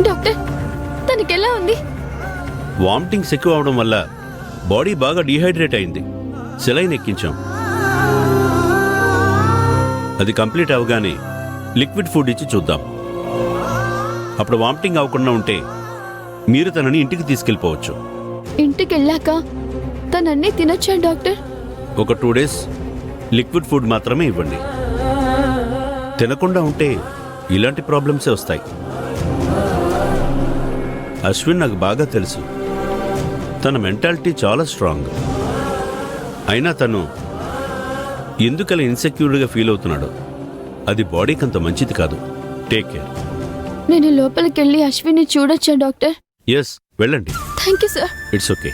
Doctor తనకెలా ఉంది? Vomitings ఎక్కువ అవడం వల్ల బాడీ బాగా డీహైడ్రేట్ అయింది. సెలైన్ ఎక్కించాం. అది కంప్లీట్ అవగానే లిక్విడ్ ఫుడ్ ఇచ్చి చూద్దాం. అప్పుడు వామిటింగ్ అవ్వకుండా ఉంటే మీరు తనని ఇంటికి తీసుకెళ్ళిపోవచ్చు. ఇంటికెళ్ళాక తనన్నీ తినొచ్చా డాక్టర్? ఒక 2 days లిక్విడ్ ఫుడ్ మాత్రమే ఇవ్వండి. తినకుండా ఉంటే ఇలాంటి ప్రాబ్లమ్సే వస్తాయి. అశ్విన్ నాకు బాగా తెలుసు. తన మెంటాలిటీ చాలా స్ట్రాంగ్. అయినా తను ఎందుకలా ఇన్సెక్యూర్డ్గా ఫీల్ అవుతున్నాడు? అది బాడీకి అంత మంచిది కాదు. Take care. నేను లోపలికెళ్ళి అశ్విన్ని చూడొచ్చా డాక్టర్? ఎస్, వెళ్ళండి. Thank you sir. It's okay.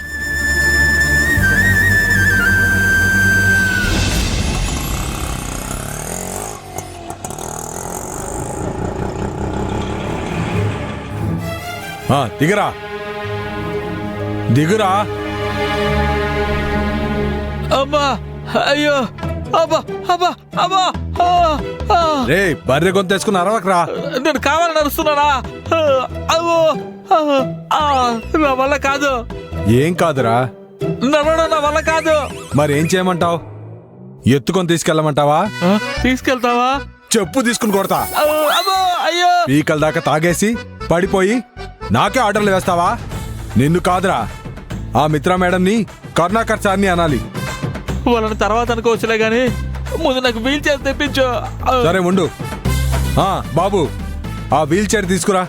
దిగురా దిగురా. అమ్మా, అయ్యో, అబ్బా అబ్బా అబ్బా. రే బర్రె గొంతేసుకుని అరవకరా. నేను కావాలని అరుస్తున్నానా? అవ్వో, నా వల్ల కాదు. ఏం కాదురా. నడవడం నా వల్ల కాదు. మరేం చేయమంటావు? ఎత్తుకొని తీసుకెళ్ళమంటావా? తీసుకెళ్తావా? చెప్పు తీసుకుని కొడతా. అబ్బో, అయ్యో. పీకల దాకా తాగేసి పడిపోయి నాకే ఆర్డర్లు వేస్తావా? నిన్ను కాదురా, ఆ మిత్రా మేడంని కరుణాకర్ సార్ని అనాలి. వాళ్ళని తర్వాత అనుకోవచ్చులే గాని ముందు నాకు వీల్ చైర్ తెప్పించు. సరే ఉండు. బాబు, ఆ వీల్ చైర్ తీసుకురా.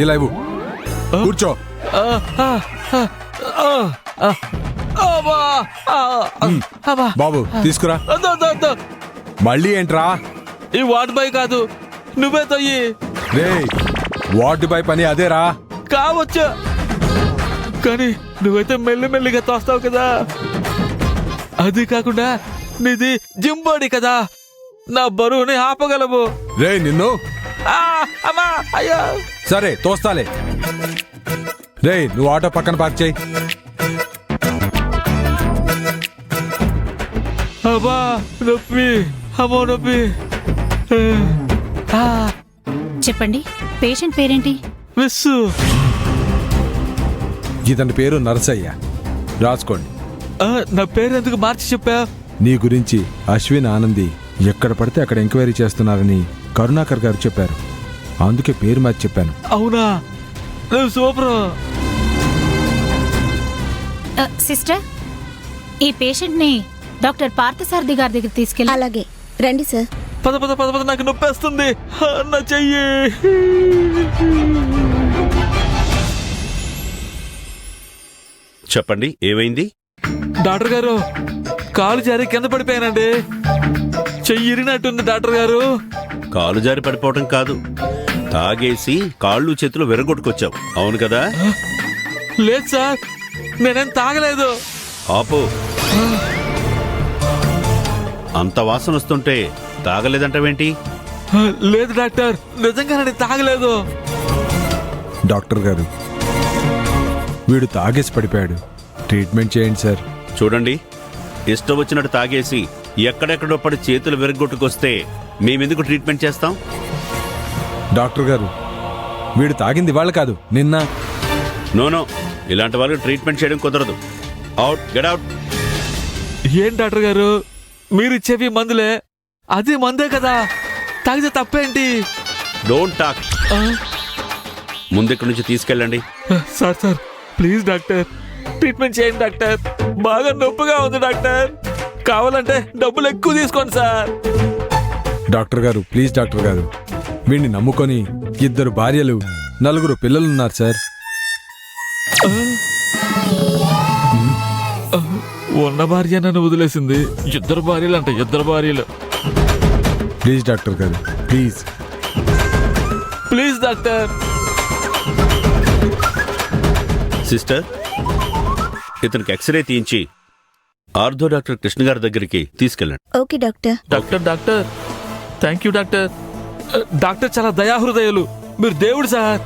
ఇలా ఇవ్వు. కూర్చో. బాబు తీసుకురా. మళ్ళీ ఏంట్రా? ఈ వార్డ్ బాయ్ కాదు, నువ్వే తొయ్యి. రే, వార్డు బాయ్ పని అదేరా. కావచ్చు, కానీ నువ్వైతే మెల్లిమెల్లిగా తోస్తావు కదా. అది కాకుండా నీది జిమ్ బాడీ కదా, నా బరువుని ఆపగలవు. రే నిన్ను. అమ్మా, అయ్యో. సరే తోస్తాలే. రే నువ్వు ఆటో పక్కన పార్క్ చేయి. అబ్బా నొప్పి, అమ్మో నొప్పి. చెప్పండి, పేషెంట్ పేరేంటి? విస్సు. ఇతని పేరు నరసయ్య. రాసుకోండి. నా పేరు ఎందుకు మార్చి చెప్పా? నీ గురించి అశ్విన్ ఆనంది ఎక్కడ పడితే అక్కడ ఎంక్వైరీ చేస్తున్నారని కరుణాకర్ గారు చెప్పారు. అందుకే పేరు మార్చి చెప్పాను. అవునా? నువ్వు సూపర్. సిస్టర్, ఈ పేషెంట్ ని డాక్టర్ పార్థసారథి గారి దగ్గర తీసుకెళ్ళి. అలాగే రండి సార్. పద పద పద పద, నాకు నొప్పేస్తుంది నా చెయ్యి. చెప్పండి, ఏమైంది? డాక్టర్ గారు, కాలు జారి కింద పడిపోయానండి. చెయ్యి ఇరినట్టుంది డాక్టర్ గారు. కాలు జారి పడిపోవటం కాదు, తాగేసి కాళ్ళు చేతులు విరగొట్టుకొచ్చావు. అవును కదా? లేదు సార్, నేనేం తాగలేదు. ఆపో. అంత వాసన వస్తుంటే తాగలేదంటావేంటి? లేదు డాక్టర్, నిజంగా నేను తాగలేదు. డాక్టర్ గారు, వీడు తాగేసి పడిపోయాడు. ట్రీట్మెంట్ చేయండి సార్. చూడండి, ఇష్టం వచ్చినట్టు తాగేసి ఎక్కడెక్కడో పడి చేతులు విరగొట్టుకొస్తే మేమెందుకు ట్రీట్మెంట్ చేస్తాం? డాక్టర్ గారు, వీడు తాగింది వాళ్ళు కాదు, నిన్న. నోనో, ఇలాంటి వాళ్ళకి ట్రీట్మెంట్ చేయడం కుదరదు. Out, get out. ఏం డాక్టర్ గారు, మీరు ఇచ్చేవి మందులే, అది మందే కదా, తాగితే తప్పేంటి? Don't talk. ముందెక్కడి నుంచి తీసుకెళ్ళండి. Sir sir, please doctor, treatment చేయండి డాక్టర్. బాగా నొప్పిగా ఉంది డాక్టర్. కావాలంటే డబ్బులు ఎక్కువ తీసుకోండి సార్. డాక్టర్ గారు ప్లీజ్ డాక్టర్ గారు, వీడిని నమ్ముకొని 2 భార్యలు 4 పిల్లలున్నారు సార్. ఉన్న భార్య నన్ను వదిలేసింది, 2 భార్యలు అంట, 2 భార్యలు. ప్లీజ్ డాక్టర్ గారు, ప్లీజ్ ప్లీజ్ డాక్టర్. సిస్టర్, ఇతనికి ఎక్స్రే తీయించి ఆర్థో డాక్టర్ కృష్ణ గారి దగ్గరికి తీసుకెళ్ళండి. Okay doctor. Doctor doctor, thank you doctor. Doctor చాలా దయాహృదయాలు, మీరు దేవుడు సార్.